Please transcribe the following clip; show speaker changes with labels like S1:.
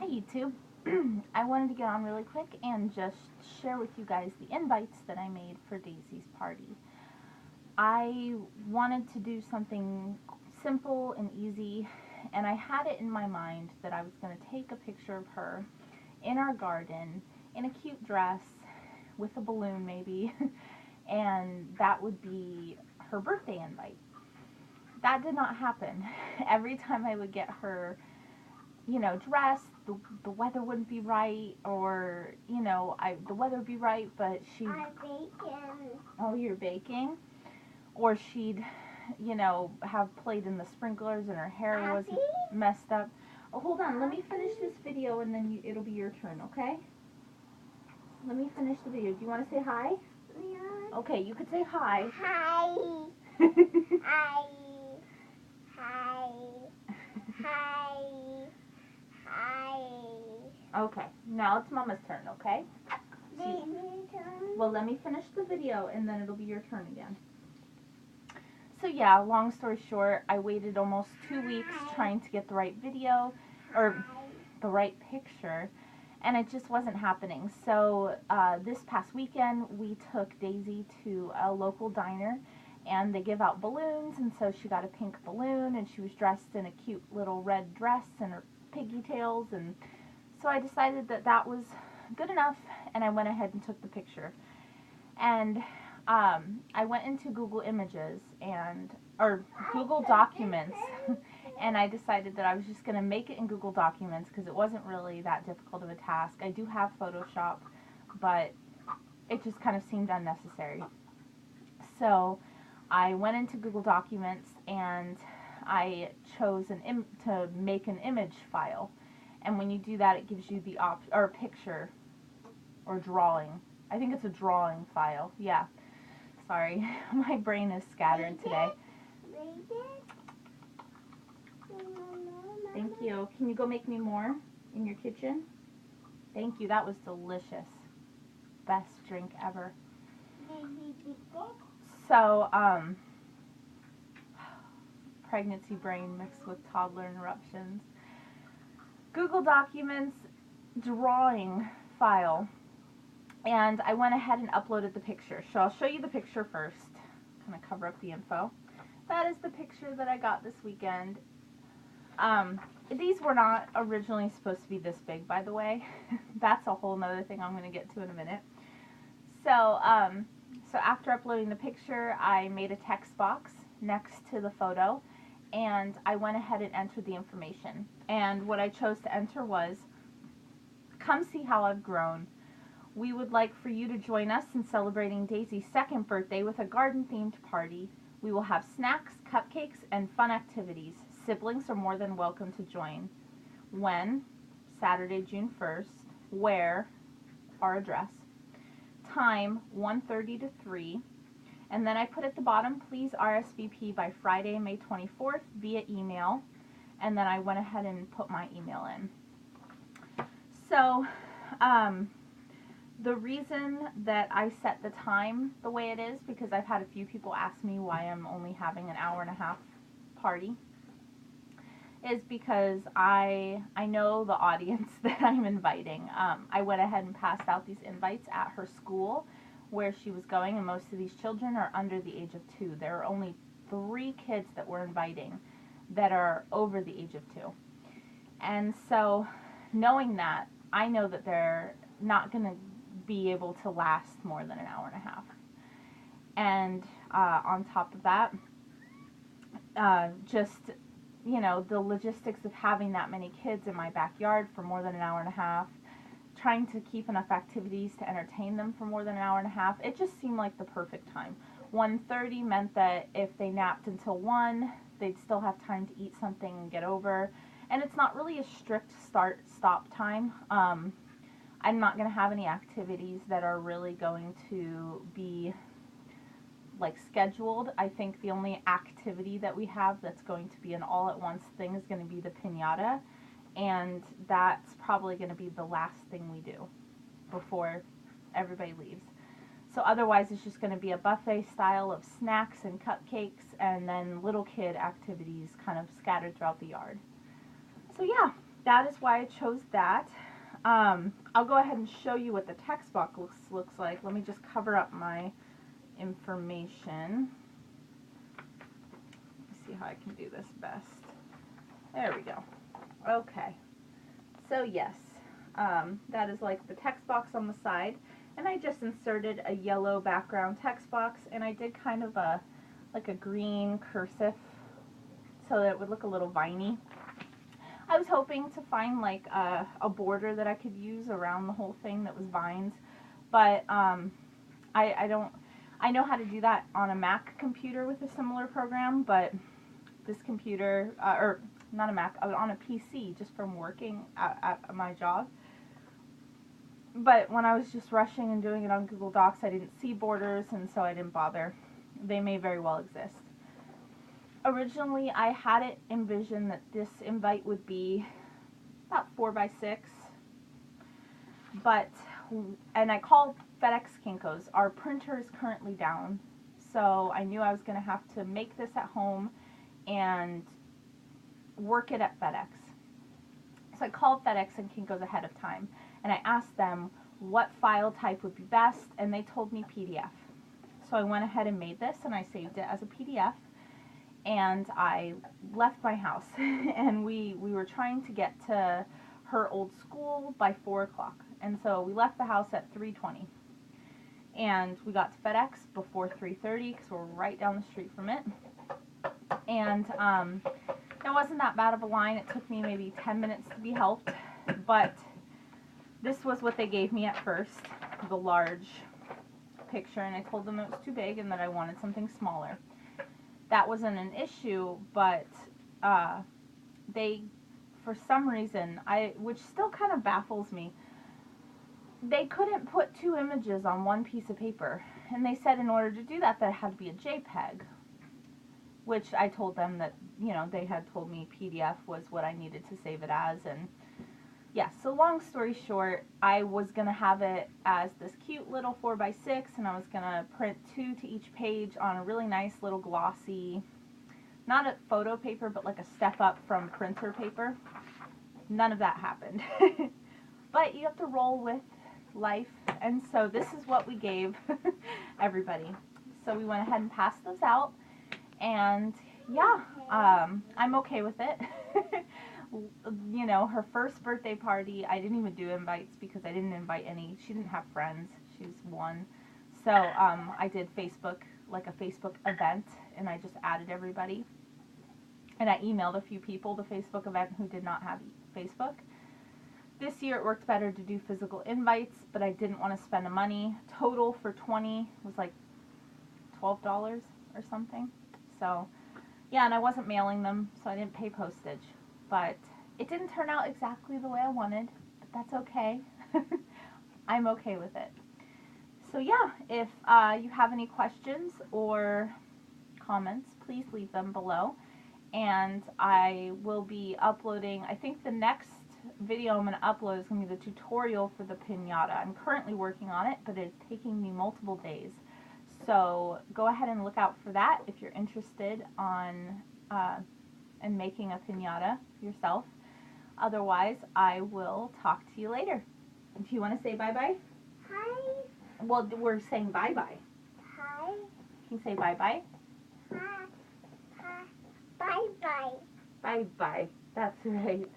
S1: Hey YouTube, I wanted to get on really quick and just share with you guys the invites that I made for Daisy's party. I wanted to do something simple and easy, and I had it in my mind that I was going to take a picture of her in our garden in a cute dress with a balloon maybe, and that would be her birthday invite. That did not happen. Every time I would get her dressed, the weather wouldn't be right, or, the weather would be right, but
S2: I'm baking.
S1: oh, you're baking, or she'd, have played in the sprinklers and her hair was
S2: Abby?
S1: messed up. Oh, hold on, let me finish this video and then it'll be your turn, okay? Let me finish the video. Do you want to say hi?
S2: Yeah.
S1: Okay, you could say hi.
S2: Hi. Hi. Hi. Hi. Hi.
S1: Okay, now it's Mama's turn, okay?
S2: Turn.
S1: Well, let me finish the video and then it'll be your turn again. So yeah, long story short, I waited almost 2 weeks trying to get the right video or the right picture, and it just wasn't happening. So this past weekend, we took Daisy to a local diner, and they give out balloons, and so she got a pink balloon, and she was dressed in a cute little red dress and her piggy tails, and so I decided that that was good enough, and I went ahead and took the picture. And I went into Google Images or Google Documents, and I decided that I was just going to make it in Google Documents because it wasn't really that difficult of a task. I do have Photoshop, but it just kind of seemed unnecessary. So I went into Google Documents and I chose to make an image file. And when you do that, it gives you the or picture or drawing. I think it's a drawing file. Yeah. Sorry, my brain is scattered today. Thank you. Can you go make me more in your kitchen? Thank you. That was delicious. Best drink ever. So, pregnancy brain mixed with toddler interruptions. Google Documents drawing file. And I went ahead and uploaded the picture. So I'll show you the picture first. Kind of cover up the info. That is the picture that I got this weekend. These were not originally supposed to be this big, by the way. That's a whole nother thing I'm going to get to in a minute. So, so after uploading the picture, I made a text box next to the photo, and I went ahead and entered the information. And what I chose to enter was, "Come see how I've grown. We would like for you to join us in celebrating Daisy's second birthday with a garden-themed party. We will have snacks, cupcakes, and fun activities. Siblings are more than welcome to join. When? Saturday, June 1st. Where? Our address. Time, 1:30 to 3. And then I put at the bottom, please RSVP by Friday, May 24th via email. And then I went ahead and put my email in. So, the reason that I set the time the way it is, because I've had a few people ask me why I'm only having an hour-and-a-half party, is because I know the audience that I'm inviting. I went ahead and passed out these invites at her school where she was going, and most of these children are under the age of 2. There are only 3 kids that we're inviting that are over the age of 2. And so, knowing that, I know that they're not going to be able to last more than an hour-and-a-half. And on top of that, just, the logistics of having that many kids in my backyard for more than an hour-and-a-half, trying to keep enough activities to entertain them for more than an hour-and-a-half, it just seemed like the perfect time. 1:30 meant that if they napped until 1, they'd still have time to eat something and get over. And it's not really a strict start-stop time. I'm not going to have any activities that are really going to be scheduled. I think the only activity that we have that's going to be an all-at-once thing is going to be the piñata, and that's probably going to be the last thing we do before everybody leaves. So otherwise it's just going to be a buffet style of snacks and cupcakes, and then little kid activities kind of scattered throughout the yard. So yeah, that is why I chose that. I'll go ahead and show you what the text box looks like. Let me just cover up my information. Let's see how I can do this best. There we go. Okay. So yes, that is like the text box on the side. And I just inserted a yellow background text box, and I did kind of like a green cursive so that it would look a little viney. I was hoping to find like a border that I could use around the whole thing that was vines, but I know how to do that on a Mac computer with a similar program, but this computer, or not a Mac, on a PC just from working at my job. But when I was just rushing and doing it on Google Docs, I didn't see borders, and so I didn't bother. They may very well exist. Originally, I had it envisioned that this invite would be about 4x6, and I called FedEx Kinko's. Our printer is currently down, so I knew I was going to have to make this at home and work it at FedEx. So I called FedEx and Kinko's ahead of time, and I asked them what file type would be best, and they told me PDF. So I went ahead and made this, and I saved it as a PDF, and I left my house, and we were trying to get to her old school by 4 o'clock, and so we left the house at 3:20, and we got to FedEx before 3:30 because we're right down the street from it, and it wasn't that bad of a line. It took me maybe 10 minutes to be helped, but this was what they gave me at first, the large picture, and I told them it was too big and that I wanted something smaller. That wasn't an issue, but they, for some reason, which still kind of baffles me, they couldn't put 2 images on one piece of paper, and they said in order to do that, that it had to be a JPEG, which I told them that, you know, they had told me PDF was what I needed to save it as, and yeah, so long story short, I was going to have it as this cute little 4x6, and I was going to print 2 to each page on a really nice little glossy, not a photo paper, but like a step up from printer paper. None of that happened. But you have to roll with life, and so this is what we gave everybody. So we went ahead and passed those out, and yeah, I'm okay with it. You know, her first birthday party, I didn't even do invites because I didn't invite any. She didn't have friends. She's one. So I did Facebook, like a Facebook event, and I just added everybody. And I emailed a few people the Facebook event who did not have Facebook. This year it worked better to do physical invites, but I didn't want to spend the money. Total for 20 was like $12 or something. So yeah, and I wasn't mailing them, so I didn't pay postage. But it didn't turn out exactly the way I wanted, but that's okay. I'm okay with it. So yeah, if you have any questions or comments, please leave them below. And I will be uploading, I think the next video I'm going to upload is going to be the tutorial for the piñata. I'm currently working on it, but it's taking me multiple days. So go ahead and look out for that if you're interested in making a piñata yourself. Otherwise, I will talk to you later. Do you want to say bye-bye?
S2: Hi.
S1: Well, we're saying bye-bye.
S2: Hi.
S1: Can you say bye-bye?
S2: Hi. Hi. Bye-bye.
S1: Bye-bye. That's right.